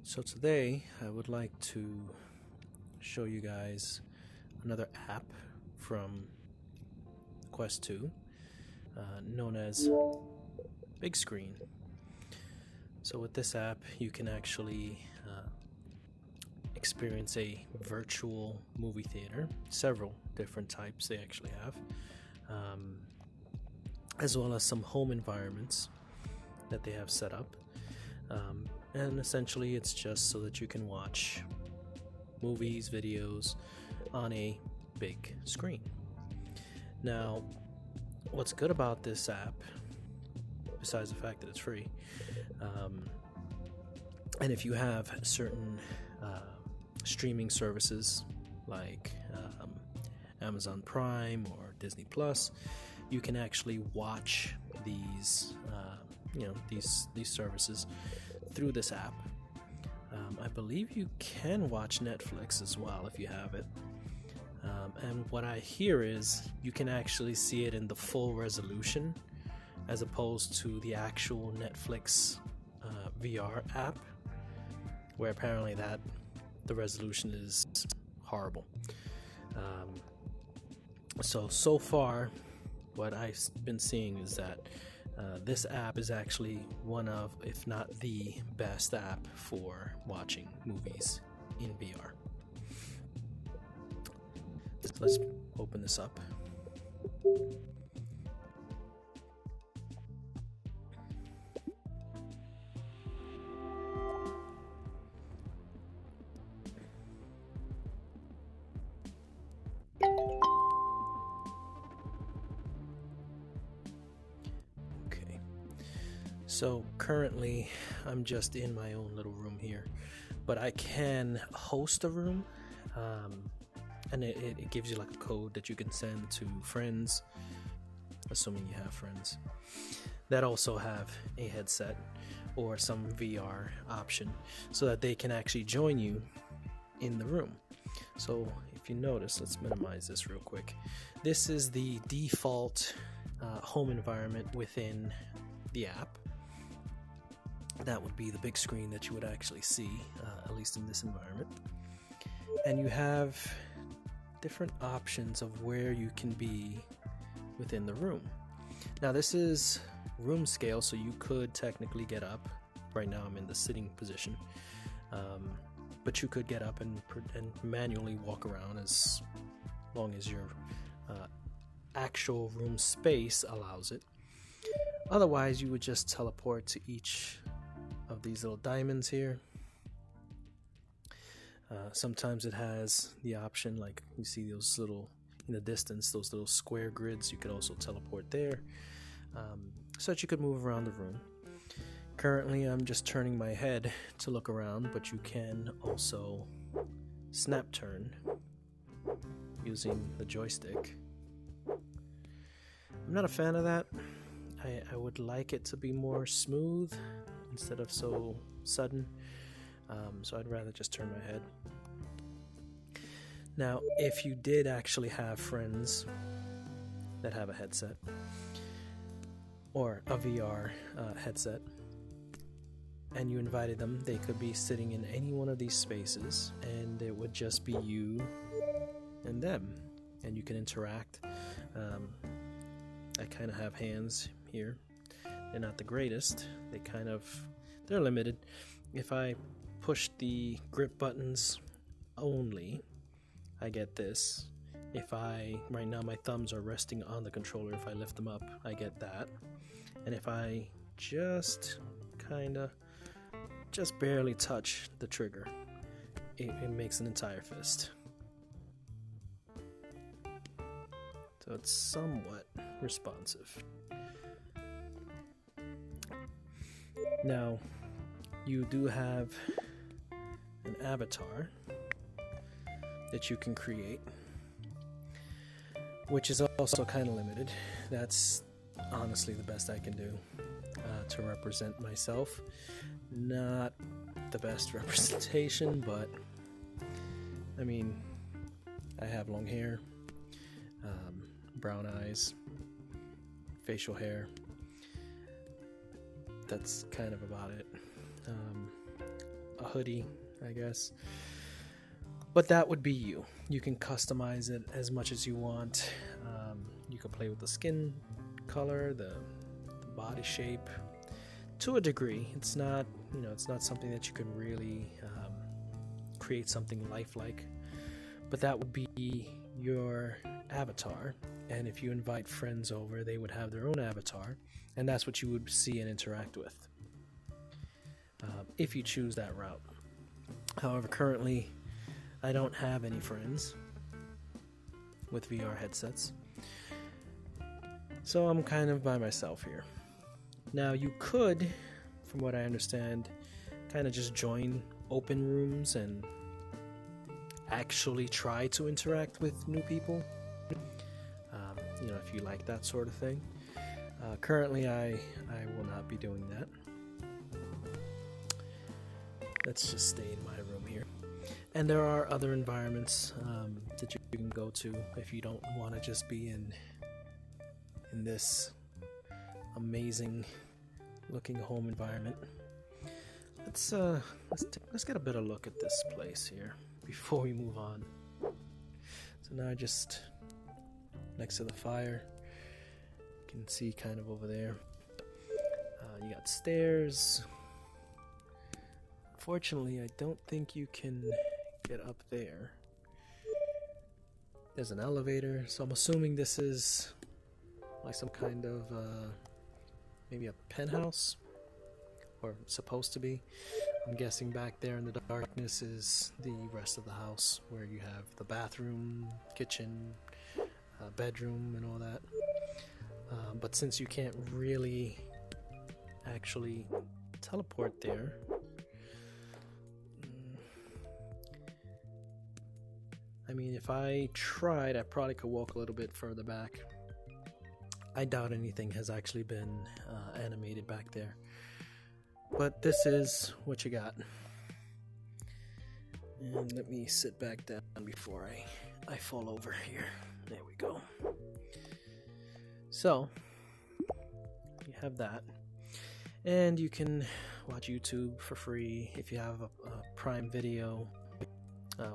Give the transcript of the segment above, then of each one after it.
So today I would like to show you guys another app from Quest 2 known as BigScreen. So with this app you can actually experience a virtual movie theater, several different types they actually have, as well as some home environments that they have set up. And essentially it's just so that you can watch movies, videos on a big screen. Now, what's good about this app, besides the fact that it's free, and if you have certain streaming services like Amazon Prime or Disney Plus, you can actually watch these these services through this app. I believe you can watch Netflix as well if you have it. And what I hear is you can actually see it in the full resolution as opposed to the actual Netflix VR app, where apparently that the resolution is horrible. So far what I've been seeing is that this app is actually one of, if not the best app for watching movies in VR. So let's open this up. So currently I'm just in my own little room here, but I can host a room, and it gives you like a code that you can send to friends, assuming you have friends that also have a headset or some VR option, so that they can actually join you in the room. So if you notice, let's minimize this real quick. This is the default home environment within the app. That would be the big screen that you would actually see, at least in this environment. And you have different options of where you can be within the room. Now this is room scale, so you could technically get up. Right now I'm in the sitting position, but you could get up and manually walk around as long as your actual room space allows it. Otherwise you would just teleport to each of these little diamonds here. Sometimes it has the option, like you see those little in the distance, those little square grids. You could also teleport there, so that you could move around the room. Currently I'm just turning my head to look around, but you can also snap turn using the joystick. I'm not a fan of that. I would like it to be more smooth instead of so sudden, so I'd rather just turn my head. Now, if you did actually have friends that have a headset or a VR headset, and you invited them, they could be sitting in any one of these spaces, and it would just be you and them, and you can interact. I kind of have hands here. They're not the greatest. They're limited. If I push the grip buttons only, I get this. Right now my thumbs are resting on the controller. If I lift them up, I get that. And if I just barely touch the trigger, it makes an entire fist. So it's somewhat responsive. Now, you do have an avatar that you can create, which is also kind of limited. That's honestly the best I can do to represent myself. Not the best representation, but I mean, I have long hair, brown eyes, facial hair. That's kind of about it. a hoodie, I guess. But that would be you. You can customize it as much as you want. You can play with the skin color, the body shape, to a degree. It's not, it's not something that you can really create something lifelike. But that would be your avatar. And if you invite friends over, they would have their own avatar, and that's what you would see and interact with. If you choose that route. However, currently, I don't have any friends with VR headsets, so I'm kind of by myself here. Now, you could, from what I understand, kind of just join open rooms and actually try to interact with new people, if you like that sort of thing. Currently, I will not be doing that. Let's just stay in my room here. And there are other environments that you can go to if you don't want to just be in this amazing looking home environment. Let's get a better look at this place here before we move on. So now just next to the fire, you can see kind of over there. You got stairs. Unfortunately, I don't think you can get up there. There's an elevator, so I'm assuming this is like some kind of maybe a penthouse, or supposed to be. I'm guessing back there in the darkness is the rest of the house, where you have the bathroom, kitchen, bedroom, and all that. But since you can't really actually teleport there, I mean, if I tried, I probably could walk a little bit further back. I doubt anything has actually been animated back there. But this is what you got. And let me sit back down before I fall over here. There we go. So, you have that. And you can watch YouTube for free if you have a Prime Video.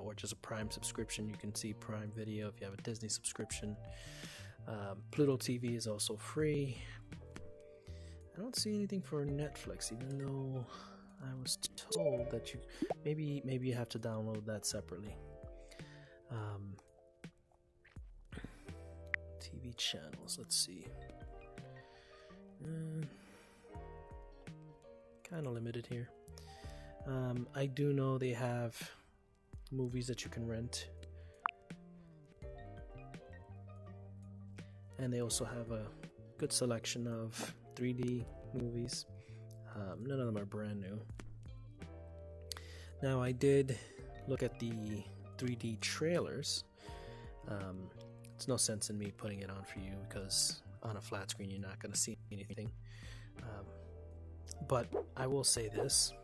Or just a Prime subscription. You can see Prime Video if you have a Disney subscription. Pluto TV is also free. I don't see anything for Netflix, even though I was told that you maybe you have to download that separately. TV channels, let's see. Kind of limited here. I do know they have movies that you can rent, and they also have a good selection of 3D movies. None of them are brand new. Now, I did look at the 3D trailers. It's no sense in me putting it on for you because on a flat screen you're not going to see anything. But I will say this.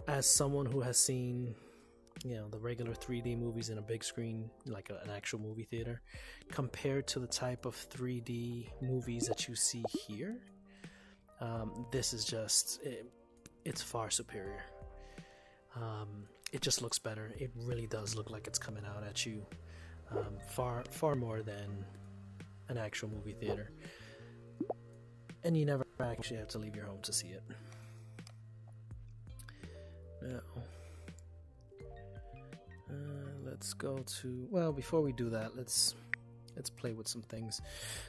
As someone who has seen, the regular 3D movies in a big screen, like an actual movie theater, compared to the type of 3D movies that you see here, this is it's far superior. It just looks better. It really does look like it's coming out at you far more than an actual movie theater. And you never actually have to leave your home to see it. Now, let's go to, well, before we do that, let's play with some things.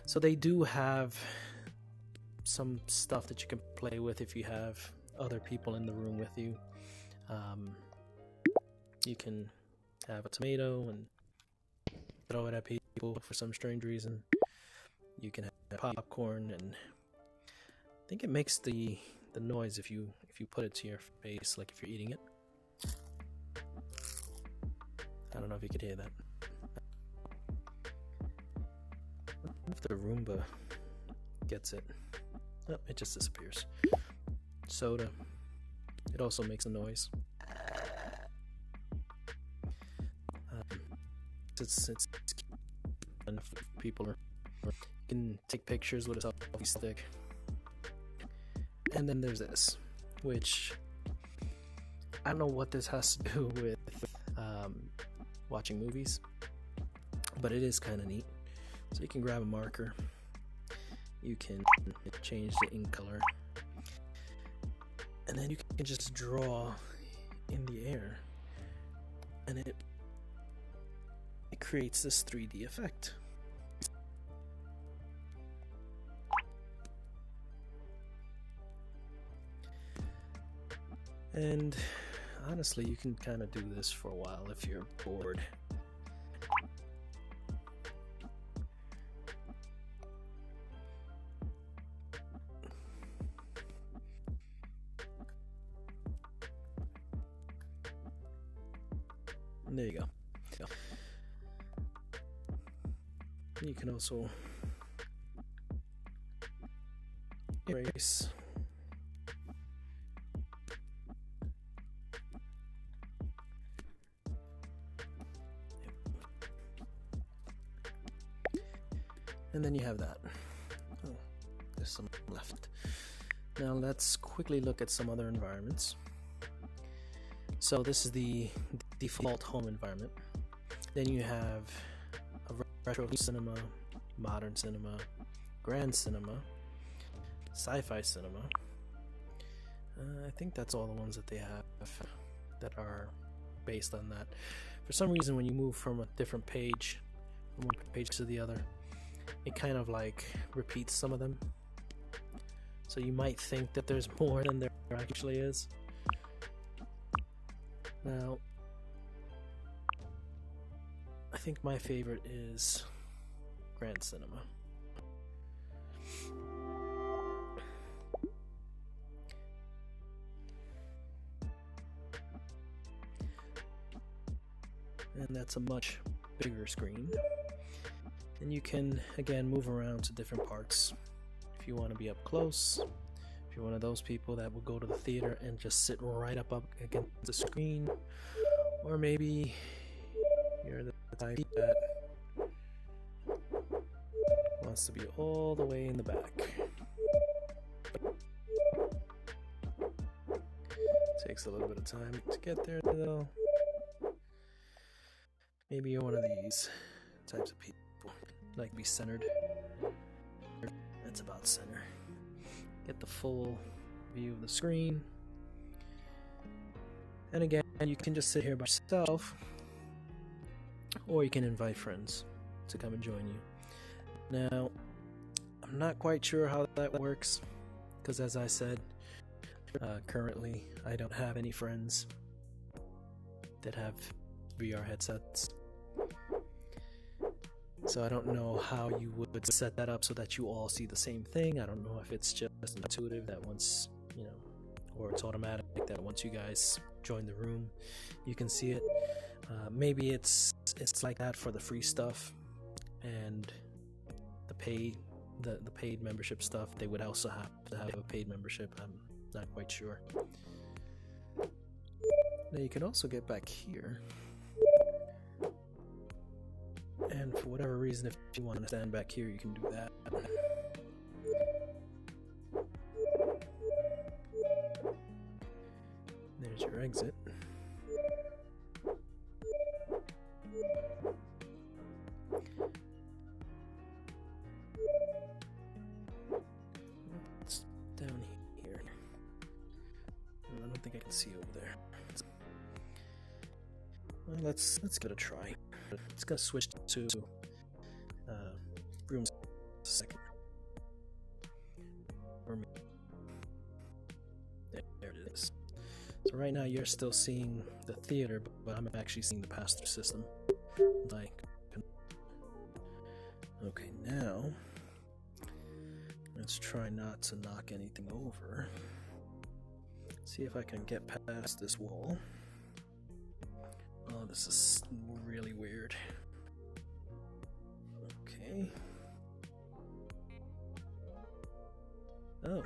So they do have some stuff that you can play with if you have other people in the room with you. You can have a tomato and throw it at people for some strange reason. You can have popcorn, and I think it makes the noise if you put it to your face, like if you're eating it. I don't know if you could hear that. If the Roomba gets it. Oh, it just disappears. Soda. It also makes a noise. It's and people you can take pictures with a selfie stick. And then there's this, which I don't know what this has to do with watching movies, but it is kind of neat. So you can grab a marker, you can change the ink color, and then you can just draw in the air, and it creates this 3D effect. And honestly, you can kind of do this for a while if you're bored. And there you go. You can also erase. And then you have that. Oh, there's some left. Now let's quickly look at some other environments. So this is the default home environment. Then you have a retro cinema, modern cinema, grand cinema, sci-fi cinema. I think that's all the ones that they have that are based on that. For some reason, when you move from a different page, from one page to the other, it kind of like repeats some of them. So you might think that there's more than there actually is. Now, I think my favorite is Grand Cinema. And that's a much bigger screen. And you can, again, move around to different parts. If you want to be up close, if you're one of those people that will go to the theater and just sit right up against the screen, or maybe you're the type that wants to be all the way in the back. Takes a little bit of time to get there, though. Maybe you're one of these types of people, like to be centered. That's about center. Get the full view of the screen. And again, you can just sit here by yourself, or you can invite friends to come and join you. Now, I'm not quite sure how that works, because as I said, currently I don't have any friends that have VR headsets. So I don't know how you would set that up so that you all see the same thing. I don't know if it's just intuitive that once, or it's automatic that once you guys join the room, you can see it. Maybe it's like that for the free stuff, and the paid membership stuff, they would also have to have a paid membership. I'm not quite sure. Now you can also get back here. And for whatever reason, if you want to stand back here, you can do that. There's your exit. It's down here. I don't think I can see over there. Well, let's give it a try. It's gonna switch to rooms second. There it is. So right now you're still seeing the theater, but I'm actually seeing the pass-through system. Okay, now let's try not to knock anything over. See if I can get past this wall. Oh, this is really weird. Okay. Oh.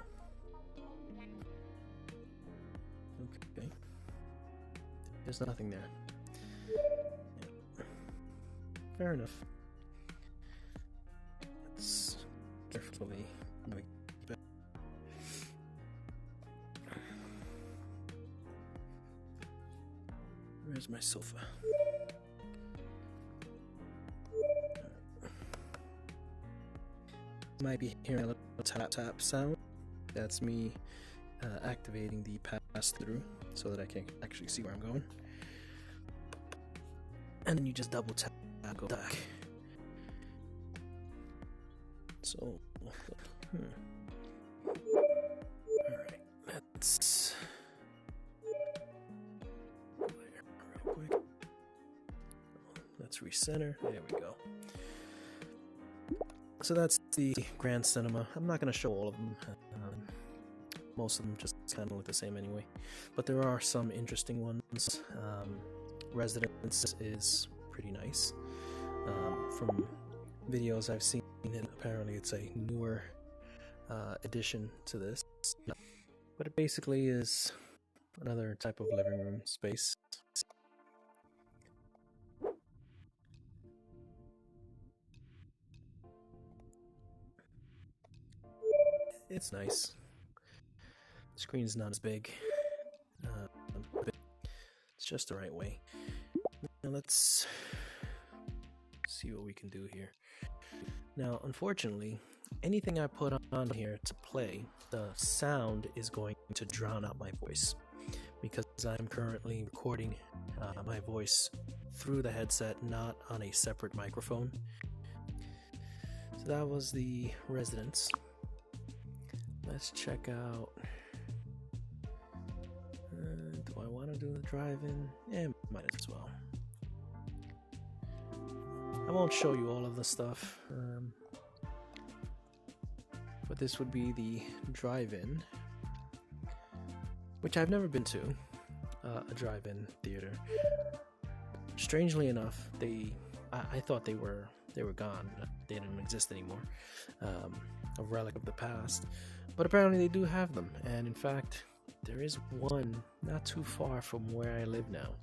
Okay. There's nothing there. Yeah. Fair enough. Let's carefully navigate back. Where's my sofa? Might be hearing a little tap tap sound. That's me activating the pass through so that I can actually see where I'm going. And then you just double tap, go back. So, alright, let's real quick. Let's recenter. There we go. So that's the Grand Cinema. I'm not going to show all of them. Most of them just kind of look the same anyway. But there are some interesting ones. Residence is pretty nice. From videos I've seen, apparently it's a newer addition to this. But it basically is another type of living room space. It's nice. The screen's not as big. It's just the right way. Now let's see what we can do here. Now, unfortunately, anything I put on here to play, the sound is going to drown out my voice because I'm currently recording my voice through the headset, not on a separate microphone. So that was the Residence. Let's check out. Do I want to do the drive-in? Yeah, might as well. I won't show you all of the stuff, but this would be the drive-in, which I've never been to, a drive-in theater. Strangely enough, I thought they were gone. They didn't exist anymore. A relic of the past. But apparently they do have them, and in fact, there is one not too far from where I live now.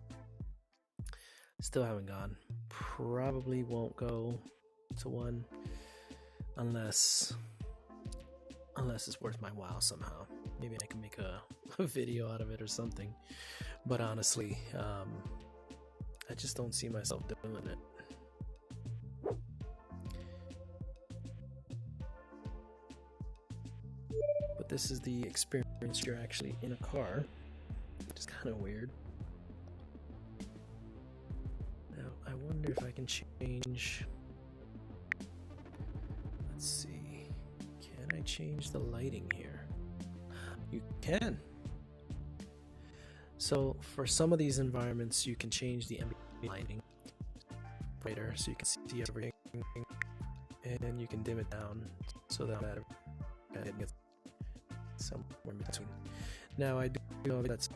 Still haven't gone. Probably won't go to one unless it's worth my while somehow. Maybe I can make a video out of it or something. But honestly, I just don't see myself doing it. But this is the experience. You're actually in a car, which is kind of weird. Now, I wonder if I can change. Let's see. Can I change the lighting here? You can. So, for some of these environments, you can change the ambient lighting brighter so you can see everything, and you can dim it down so that it gets somewhere in between. Now I do know that it's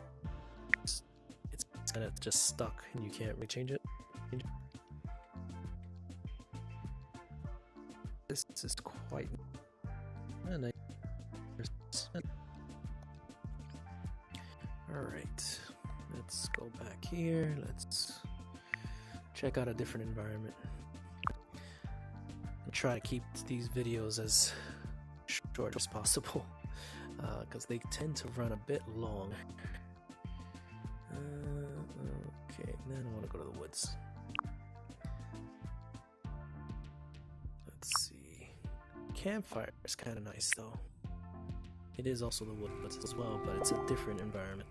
kind of just stuck and you can't really change it. This is quite nice. Alright, let's go back here. Let's check out a different environment. I'll try to keep these videos as short as possible, because they tend to run a bit long. Okay, then I want to go to the woods. Let's see. Campfire is kind of nice though. It is also the woods as well, but it's a different environment.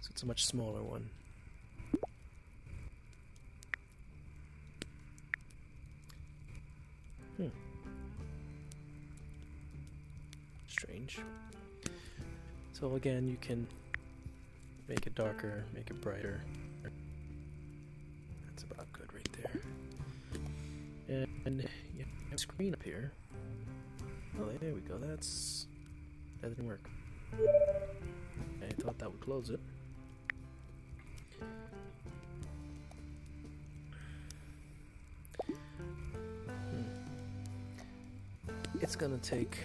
So it's a much smaller one. Strange. So again, you can make it darker, make it brighter. That's about good right there. And you have a screen up here. Oh, there we go. That didn't work. I thought that would close it. It's gonna take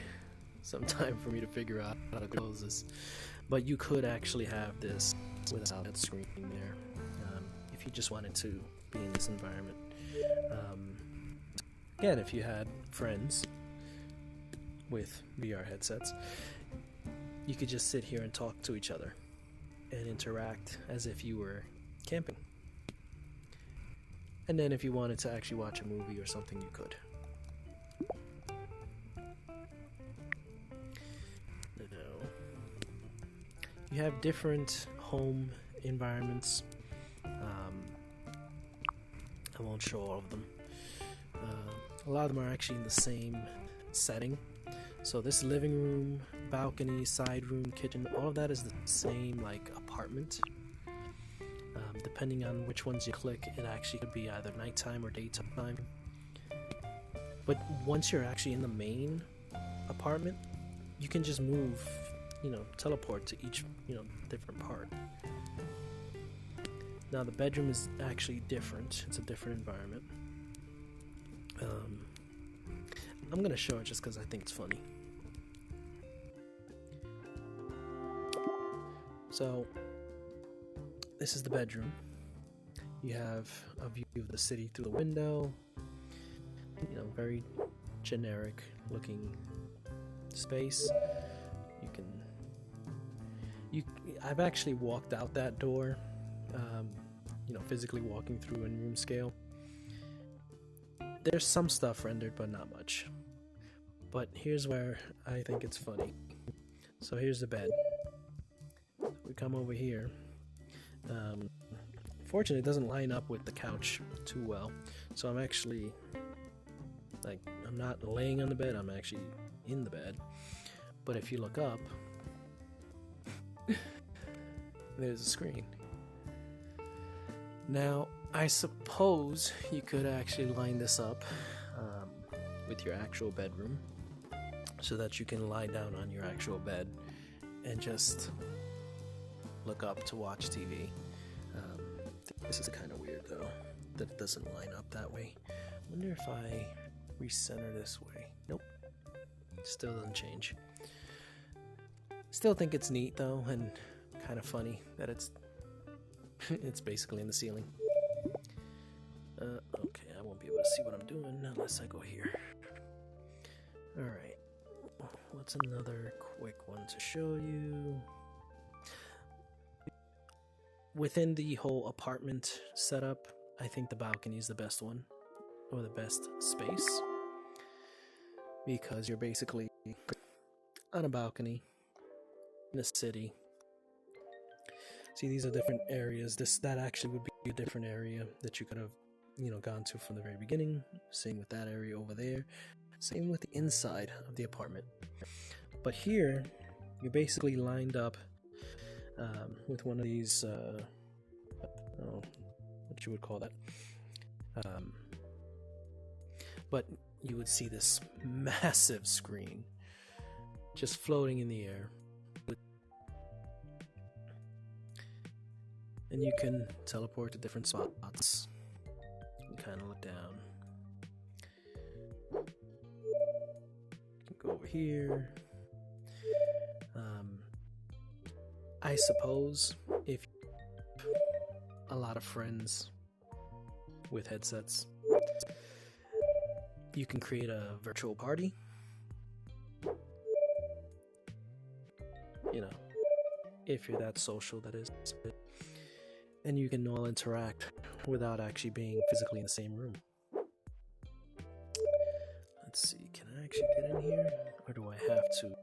some time for me to figure out how to close this, but you could actually have this without that screen there, if you just wanted to be in this environment. Again, if you had friends with VR headsets, you could just sit here and talk to each other and interact as if you were camping. And then if you wanted to actually watch a movie or something, you could. Now, you have different home environments. I won't show all of them. A lot of them are actually in the same setting. So this living room, balcony, side room, kitchen, all of that is the same like apartment. Depending on which ones you click, it actually could be either nighttime or daytime. But once you're actually in the main apartment, you can just move, teleport to each, different part. Now the bedroom is actually different. It's a different environment. I'm gonna show it just because I think it's funny. So this is the bedroom. You have a view of the city through the window. Very generic looking space. I've actually walked out that door, physically walking through in room scale. There's some stuff rendered, but not much. But here's where I think it's funny. So here's the bed. We come over here. Fortunately, it doesn't line up with the couch too well. So I'm actually, I'm not laying on the bed, I'm actually in the bed. But if you look up, there's a screen. Now, I suppose you could actually line this up with your actual bedroom so that you can lie down on your actual bed and just look up to watch TV. This is kind of weird though, that it doesn't line up that way. I wonder if I recenter this way. Nope, still doesn't change. Still think it's neat though, and kind of funny that it's basically in the ceiling. Okay, I won't be able to see what I'm doing unless I go here. Alright, what's another quick one to show you? Within the whole apartment setup, I think the balcony is the best one, or the best space, because you're basically on a balcony in a city. See, these are different areas. That actually would be a different area that you could have, gone to from the very beginning. Same with that area over there. Same with the inside of the apartment. But here, you're basically lined up with one of these, what you would call that. But you would see this massive screen just floating in the air. And you can teleport to different spots. You kind of look down. You can go over here. I suppose if a lot of friends with headsets, you can create a virtual party. If you're that social, that is. And you can all interact without actually being physically in the same room. Let's see, can I actually get in here? Or do I have to?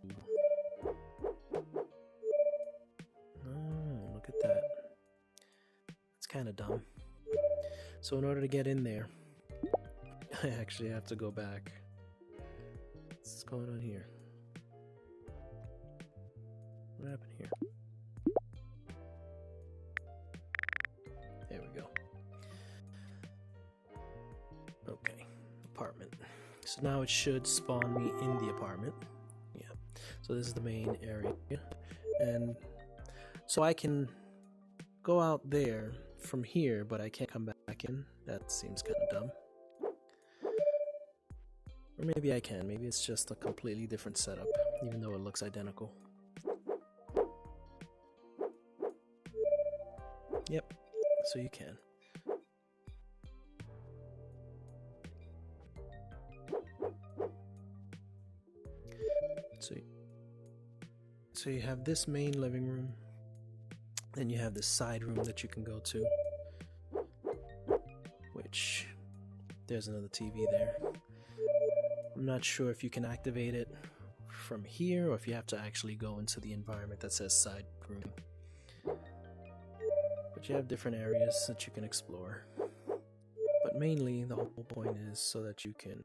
Oh, look at that. It's kind of dumb. So in order to get in there, I actually have to go back. What's going on here? What happened here? There we go. Okay, apartment. So now it should spawn me in the apartment. Yeah. So this is the main area. And so I can go out there from here, but I can't come back in. That seems kind of dumb. Or maybe I can. Maybe it's just a completely different setup, even though it looks identical. Yep. So you can. So you have this main living room, then you have this side room that you can go to. which there's another TV there. I'm not sure if you can activate it from here or if you have to actually go into the environment that says side room. But you have different areas that you can explore. But mainly the whole point is so that you can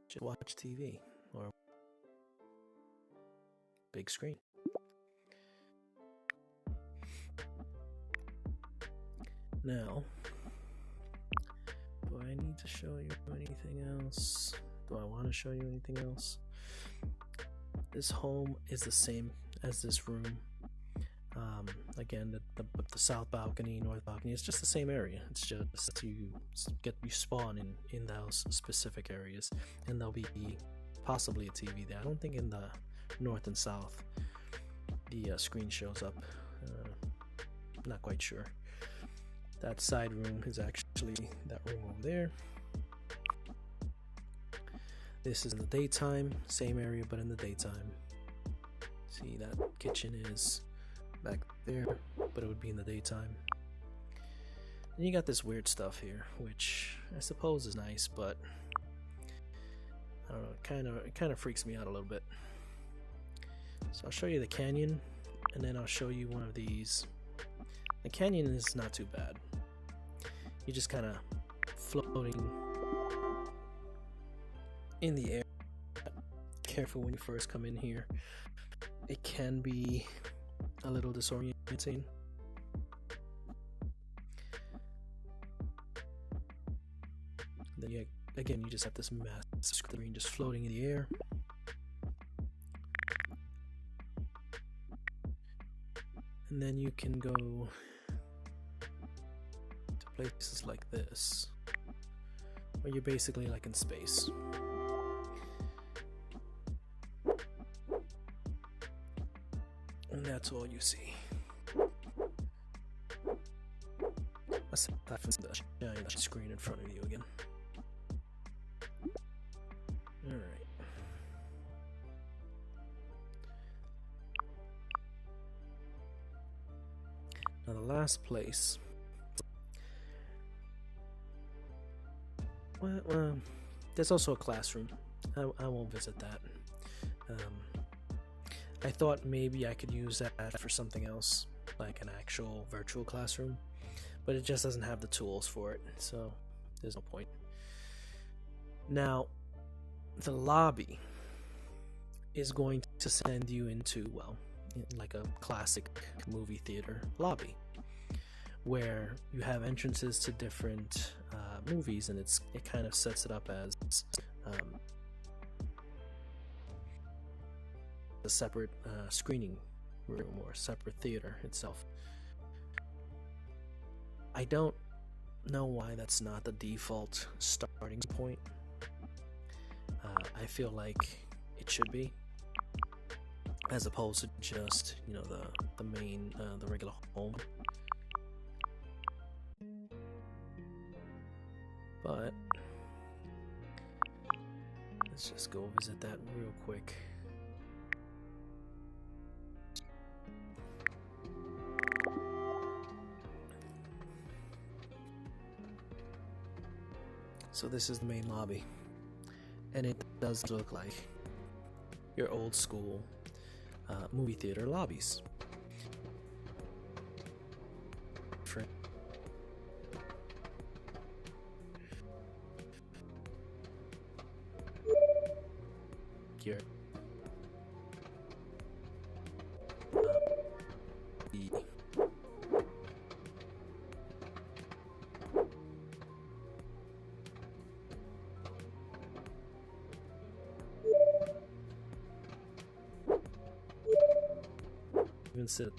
just watch TV or big screen. Now, do I need to show you anything else? Do I want to show you anything else? This home is the same as this room. Again, the south balcony, north balcony, it's just the same area. It's just you spawn in those specific areas, and there'll be possibly a TV there. I don't think in the north and south the screen shows up. Not quite sure. That side room is actually that room over there. This is in the daytime, same area but in the daytime. See, that kitchen is back there, but it would be in the daytime. And you got this weird stuff here, which I suppose is nice, but I don't know, it kind of freaks me out a little bit. So I'll show you the canyon, and then I'll show you one of these. The canyon is not too bad. You're just kind of floating in the air. Careful when you first come in here. It can be a little disorienting. Then you just have this massive screen just floating in the air. And then you can go to places like this, where you're basically like in space. And that's all you see. Aside from the giant screen in front of you again. Alright. Now the last place. Well, there's also a classroom. I won't visit that. I thought maybe I could use that for something else, like an actual virtual classroom, but it just doesn't have the tools for it, so there's no point. Now, the lobby is going to send you into, well, like a classic movie theater lobby, where you have entrances to different movies, and it kind of sets it up as a separate screening room or a separate theater itself. I don't know why that's not the default starting point. I feel like it should be, as opposed to just, you know, the main the regular home. But let's just go visit that real quick. So this is the main lobby, and it does look like your old school movie theater lobbies. Here. Even sit.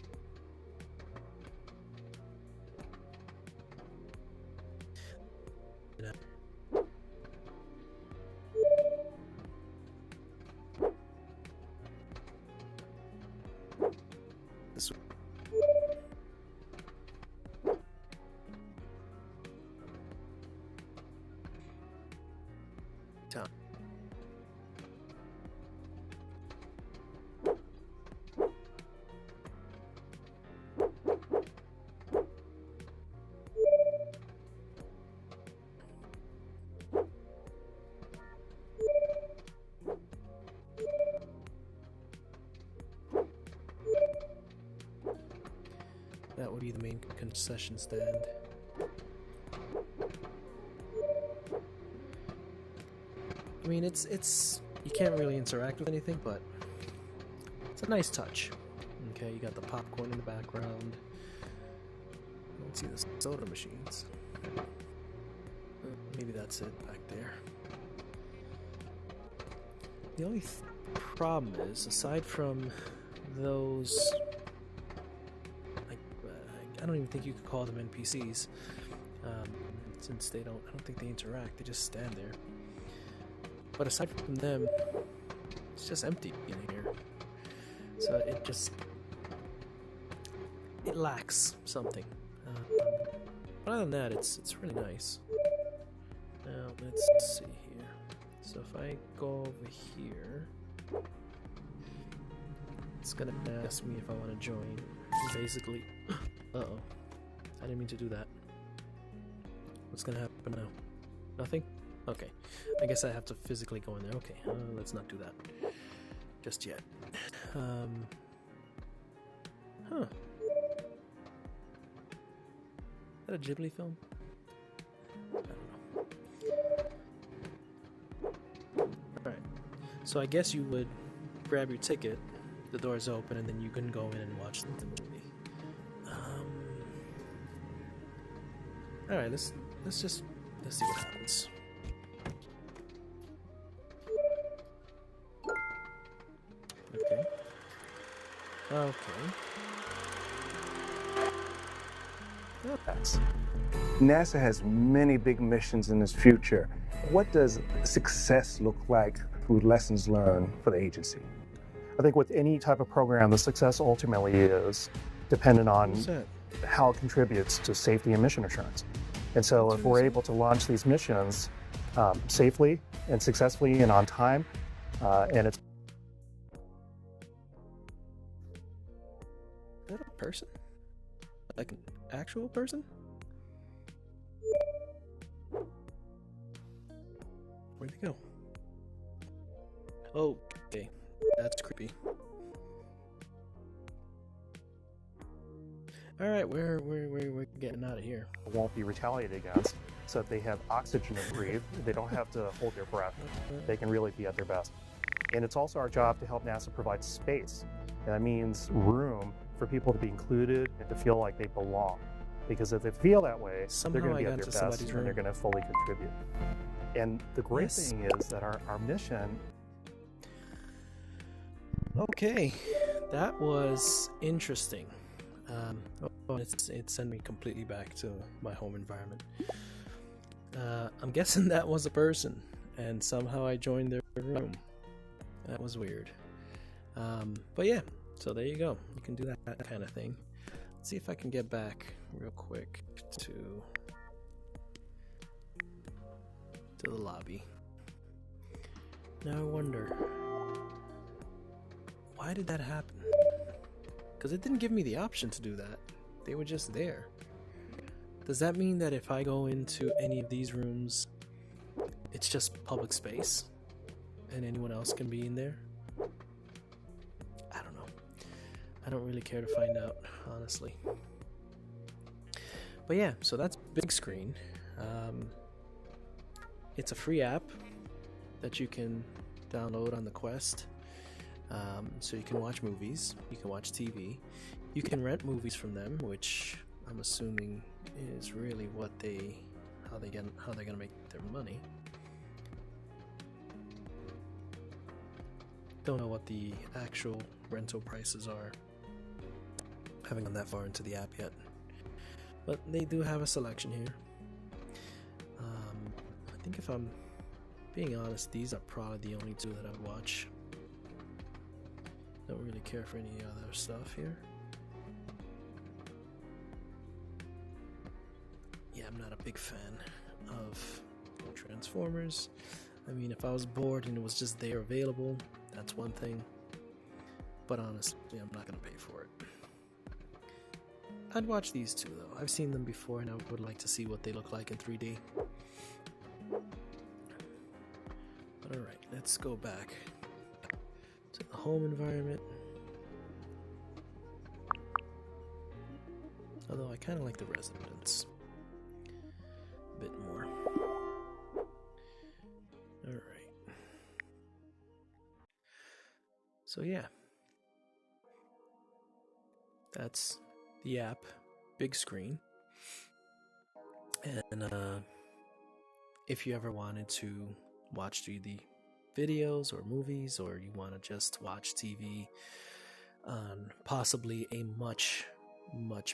This town. That would be the main concession stand. I mean, it's you can't really interact with anything, but it's a nice touch. Okay, you got the popcorn in the background. I don't see the soda machines. Maybe that's it back there. The only problem is, aside from those, like, I don't even think you could call them NPCs, since I don't think they interact. They just stand there. But aside from them, it's just empty in here. So it lacks something. But other than that, it's really nice. Now let's see here. So if I go over here, it's gonna ask me if I want to join. Basically, uh-oh, I didn't mean to do that. What's gonna happen now? Nothing? Okay, I guess I have to physically go in there. Okay, let's not do that just yet. Huh. Is that a Ghibli film? I don't know. Alright, so I guess you would grab your ticket, the door's open, and then you can go in and watch the movie. Alright, let's see what happens. Okay. NASA has many big missions in its future. What does success look like through lessons learned for the agency? I think with any type of program, the success ultimately is dependent on how it contributes to safety and mission assurance. And so if we're able to launch these missions safely and successfully and on time, and it's... Is that a person? Like an actual person? Where'd they go? Oh, okay. That's creepy. Alright, we're getting out of here. Won't be retaliated against, so that they have oxygen to breathe. They don't have to hold their breath. They can really be at their best. And it's also our job to help NASA provide space. And that means room for people to be included and to feel like they belong. Because if they feel that way, they're going to be at their best and they're going to fully contribute. And the great thing is that our mission... Okay, that was interesting. It sent me completely back to my home environment. I'm guessing that was a person, and somehow I joined their room. That was weird. But yeah, so there you go. You can do that kind of thing. Let's see if I can get back real quick to the lobby. Now I wonder, why did that happen? Because it didn't give me the option to do that. They were just there. Does that mean that if I go into any of these rooms, it's just public space and anyone else can be in there? I don't know. I don't really care to find out, honestly. But yeah, so that's BigScreen. It's a free app that you can download on the Quest. So you can watch movies, you can watch TV, you can rent movies from them, which I'm assuming is really how they're gonna make their money. Don't know what the actual rental prices are. Haven't gone that far into the app yet, but they do have a selection here. I think if I'm being honest, these are probably the only two that I watch. Don't really care for any other stuff here. Yeah, I'm not a big fan of Transformers. I mean, if I was bored and it was just there available, that's one thing. But honestly, I'm not gonna pay for it. I'd watch these two though. I've seen them before and I would like to see what they look like in 3D. But alright, let's go back to the home environment. Although I kind of like the resonance a bit more. Alright. So yeah. That's the app, BigScreen. And if you ever wanted to watch the videos or movies, or you want to just watch TV on possibly a much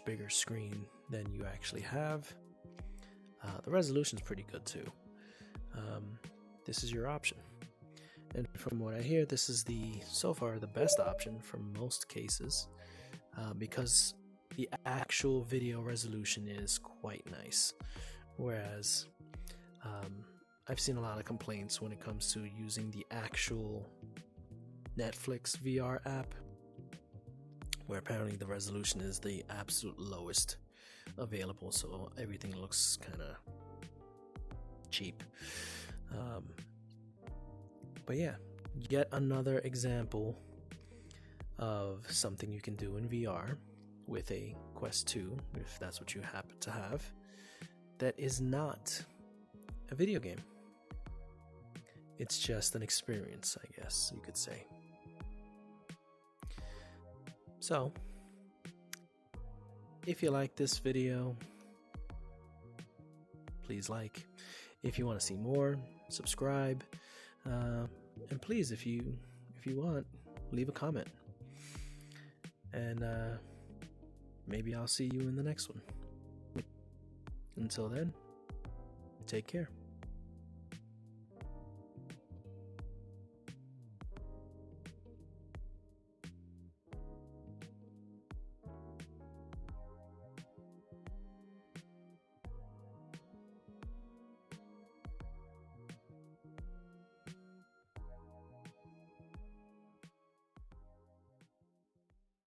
bigger screen than you actually have, the resolution is pretty good too. This is your option, and from what I hear, this is so far the best option for most cases, because the actual video resolution is quite nice, whereas I've seen a lot of complaints when it comes to using the actual Netflix VR app, where apparently the resolution is the absolute lowest available, so everything looks kind of cheap. But yeah, yet another example of something you can do in VR with a Quest 2, if that's what you happen to have, that is not a video game. It's just an experience, I guess you could say. So, if you like this video, please like. If you want to see more, subscribe. And please, if you want, leave a comment. And maybe I'll see you in the next one. Until then, take care.